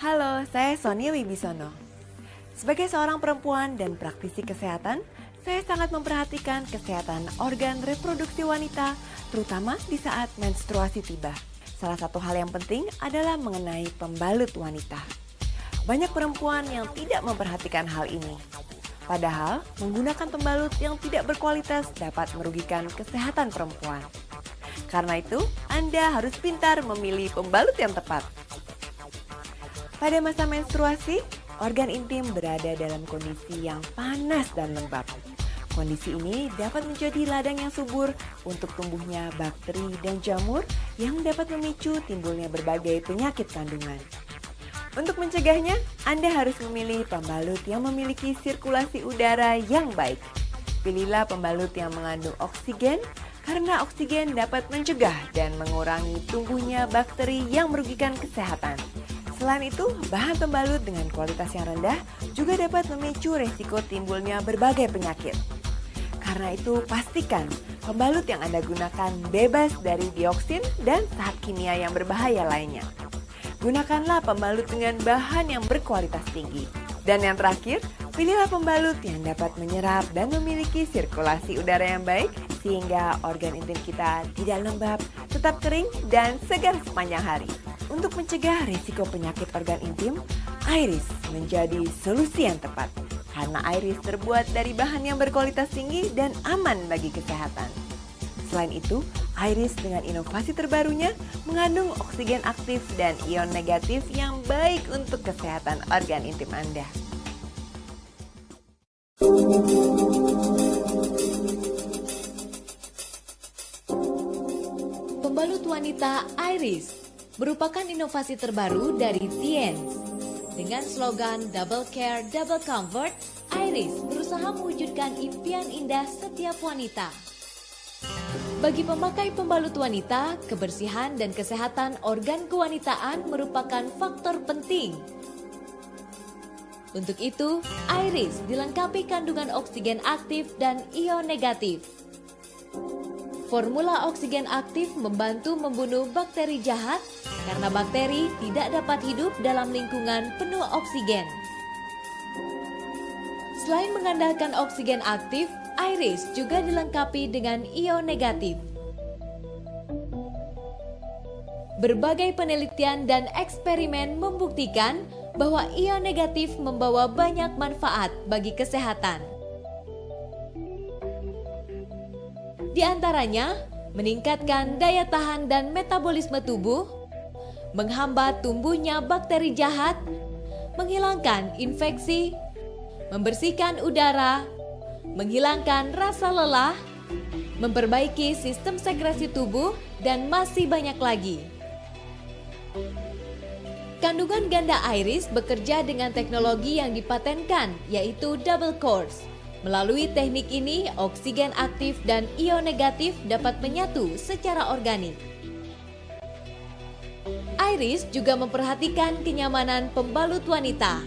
Halo, saya Sonia Wibisono. Sebagai seorang perempuan dan praktisi kesehatan, saya sangat memperhatikan kesehatan organ reproduksi wanita, terutama di saat menstruasi tiba. Salah satu hal yang penting adalah mengenai pembalut wanita. Banyak perempuan yang tidak memperhatikan hal ini. Padahal, menggunakan pembalut yang tidak berkualitas dapat merugikan kesehatan perempuan. Karena itu, Anda harus pintar memilih pembalut yang tepat. Pada masa menstruasi, organ intim berada dalam kondisi yang panas dan lembab. Kondisi ini dapat menjadi ladang yang subur untuk tumbuhnya bakteri dan jamur yang dapat memicu timbulnya berbagai penyakit kandungan. Untuk mencegahnya, Anda harus memilih pembalut yang memiliki sirkulasi udara yang baik. Pilihlah pembalut yang mengandung oksigen, karena oksigen dapat mencegah dan mengurangi tumbuhnya bakteri yang merugikan kesehatan. Selain itu, bahan pembalut dengan kualitas yang rendah juga dapat memicu resiko timbulnya berbagai penyakit. Karena itu, pastikan pembalut yang Anda gunakan bebas dari dioksin dan zat kimia yang berbahaya lainnya. Gunakanlah pembalut dengan bahan yang berkualitas tinggi. Dan yang terakhir, pilihlah pembalut yang dapat menyerap dan memiliki sirkulasi udara yang baik sehingga organ intim kita tidak lembab, tetap kering, dan segar sepanjang hari. Untuk mencegah risiko penyakit organ intim, Iris menjadi solusi yang tepat. Karena Iris terbuat dari bahan yang berkualitas tinggi dan aman bagi kesehatan. Selain itu, Iris dengan inovasi terbarunya mengandung oksigen aktif dan ion negatif yang baik untuk kesehatan organ intim Anda. Pembalut wanita Iris merupakan inovasi terbaru dari Tiens. Dengan slogan Double Care, Double Comfort, Iris berusaha mewujudkan impian indah setiap wanita. Bagi pemakai pembalut wanita, kebersihan dan kesehatan organ kewanitaan merupakan faktor penting. Untuk itu, Iris dilengkapi kandungan oksigen aktif dan ion negatif. Formula oksigen aktif membantu membunuh bakteri jahat karena bakteri tidak dapat hidup dalam lingkungan penuh oksigen. Selain mengandalkan oksigen aktif, Iris juga dilengkapi dengan ion negatif. Berbagai penelitian dan eksperimen membuktikan bahwa ion negatif membawa banyak manfaat bagi kesehatan. Di antaranya, meningkatkan daya tahan dan metabolisme tubuh, menghambat tumbuhnya bakteri jahat, menghilangkan infeksi, membersihkan udara, menghilangkan rasa lelah, memperbaiki sistem sekresi tubuh, dan masih banyak lagi. Kandungan ganda Iris bekerja dengan teknologi yang dipatenkan, yaitu double course. Melalui teknik ini, oksigen aktif dan ion negatif dapat menyatu secara organik. Iris juga memperhatikan kenyamanan pembalut wanita.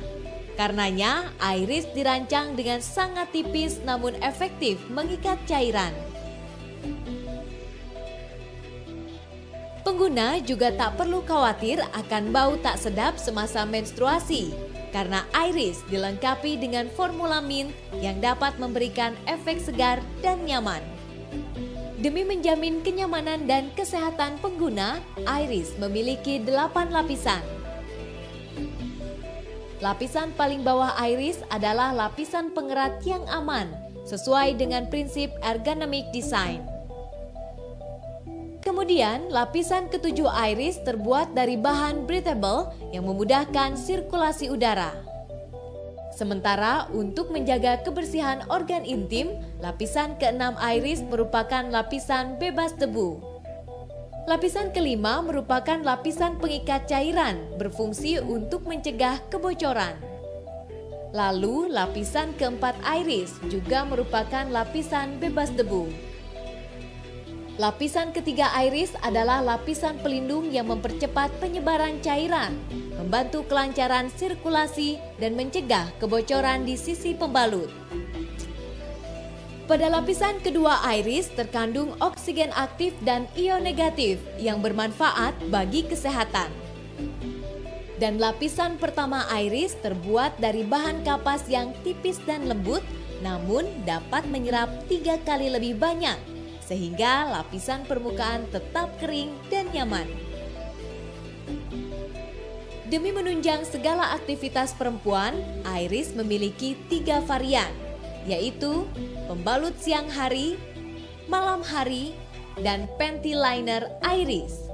Karenanya, Iris dirancang dengan sangat tipis namun efektif mengikat cairan. Pengguna juga tak perlu khawatir akan bau tak sedap semasa menstruasi, karena Iris dilengkapi dengan formula mint yang dapat memberikan efek segar dan nyaman. Demi menjamin kenyamanan dan kesehatan pengguna, Iris memiliki 8 lapisan. Lapisan paling bawah Iris adalah lapisan pengerat yang aman, sesuai dengan prinsip ergonomic design. Kemudian, lapisan ketujuh Iris terbuat dari bahan breathable yang memudahkan sirkulasi udara. Sementara untuk menjaga kebersihan organ intim, lapisan keenam Iris merupakan lapisan bebas debu. Lapisan kelima merupakan lapisan pengikat cairan, berfungsi untuk mencegah kebocoran. Lalu, lapisan keempat Iris juga merupakan lapisan bebas debu. Lapisan ketiga Iris adalah lapisan pelindung yang mempercepat penyebaran cairan, membantu kelancaran sirkulasi, dan mencegah kebocoran di sisi pembalut. Pada lapisan kedua Iris terkandung oksigen aktif dan ion negatif yang bermanfaat bagi kesehatan. Dan lapisan pertama Iris terbuat dari bahan kapas yang tipis dan lembut, namun dapat menyerap 3 kali lebih banyak, sehingga lapisan permukaan tetap kering dan nyaman. Demi menunjang segala aktivitas perempuan, Iris memiliki 3 varian, yaitu pembalut siang hari, malam hari, dan panty liner Iris.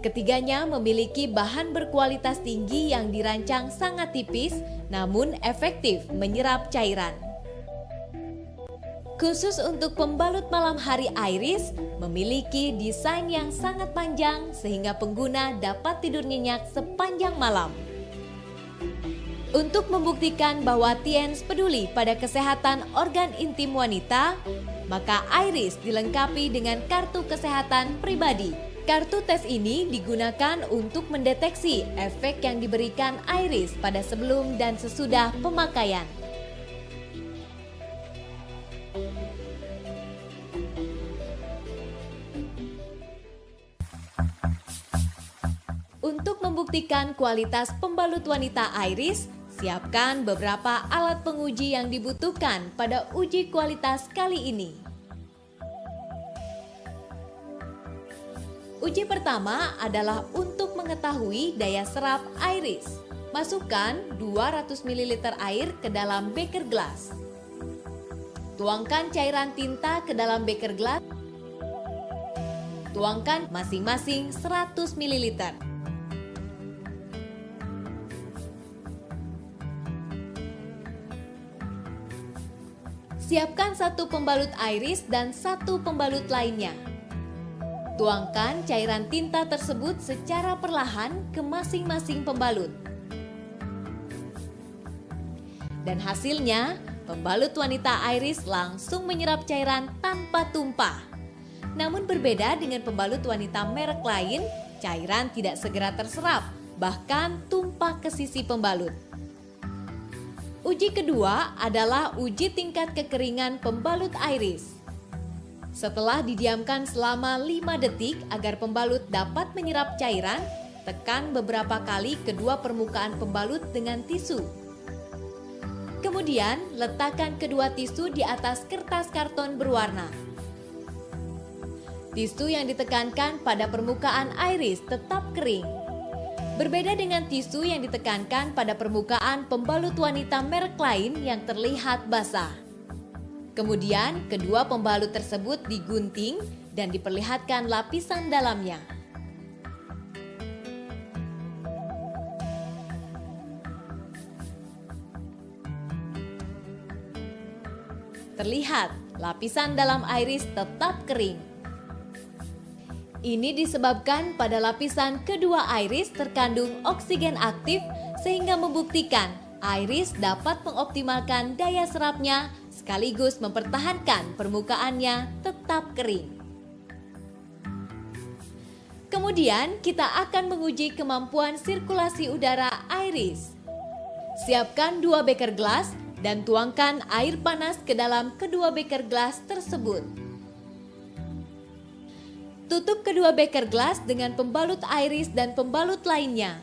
Ketiganya memiliki bahan berkualitas tinggi yang dirancang sangat tipis, namun efektif menyerap cairan. Khusus untuk pembalut malam hari Iris, memiliki desain yang sangat panjang sehingga pengguna dapat tidur nyenyak sepanjang malam. Untuk membuktikan bahwa Tiens peduli pada kesehatan organ intim wanita, maka Iris dilengkapi dengan kartu kesehatan pribadi. Kartu tes ini digunakan untuk mendeteksi efek yang diberikan Iris pada sebelum dan sesudah pemakaian. Untuk membuktikan kualitas pembalut wanita Iris, siapkan beberapa alat penguji yang dibutuhkan pada uji kualitas kali ini. Uji pertama adalah untuk mengetahui daya serap Iris. Masukkan 200 ml air ke dalam beker gelas. Tuangkan cairan tinta ke dalam beker gelas. Tuangkan masing-masing 100 ml. Siapkan 1 pembalut Iris dan 1 pembalut lainnya. Tuangkan cairan tinta tersebut secara perlahan ke masing-masing pembalut. Dan hasilnya, pembalut wanita Iris langsung menyerap cairan tanpa tumpah. Namun berbeda dengan pembalut wanita merek lain, cairan tidak segera terserap, bahkan tumpah ke sisi pembalut. Uji kedua adalah uji tingkat kekeringan pembalut Iris. Setelah didiamkan selama 5 detik agar pembalut dapat menyerap cairan, tekan beberapa kali kedua permukaan pembalut dengan tisu. Kemudian, letakkan kedua tisu di atas kertas karton berwarna. Tisu yang ditekankan pada permukaan Iris tetap kering. Berbeda dengan tisu yang ditekankan pada permukaan pembalut wanita merek lain yang terlihat basah. Kemudian, kedua pembalut tersebut digunting dan diperlihatkan lapisan dalamnya. Terlihat, lapisan dalam Iris tetap kering. Ini disebabkan pada lapisan kedua Iris terkandung oksigen aktif sehingga membuktikan Iris dapat mengoptimalkan daya serapnya sekaligus mempertahankan permukaannya tetap kering. Kemudian kita akan menguji kemampuan sirkulasi udara Iris. Siapkan 2 beker gelas dan tuangkan air panas ke dalam kedua beker gelas tersebut. Tutup kedua beker gelas dengan pembalut Iris dan pembalut lainnya.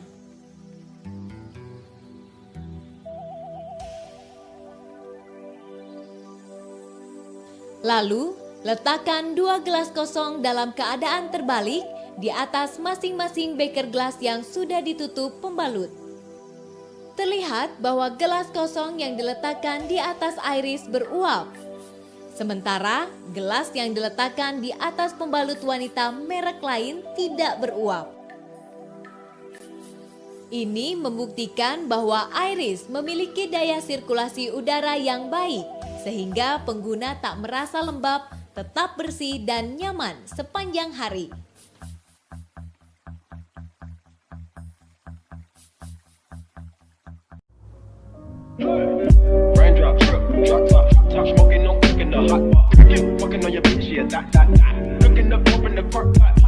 Lalu, letakkan 2 gelas kosong dalam keadaan terbalik di atas masing-masing beker gelas yang sudah ditutup pembalut. Terlihat bahwa gelas kosong yang diletakkan di atas Iris beruap. Sementara, gelas yang diletakkan di atas pembalut wanita merek lain tidak beruap. Ini membuktikan bahwa Iris memiliki daya sirkulasi udara yang baik, sehingga pengguna tak merasa lembab, tetap bersih dan nyaman sepanjang hari. Raindrop, drop top, top smoking, no cooking the hot pot. Fucking on your bitch, yeah, that. Cooking up, open the crock pot.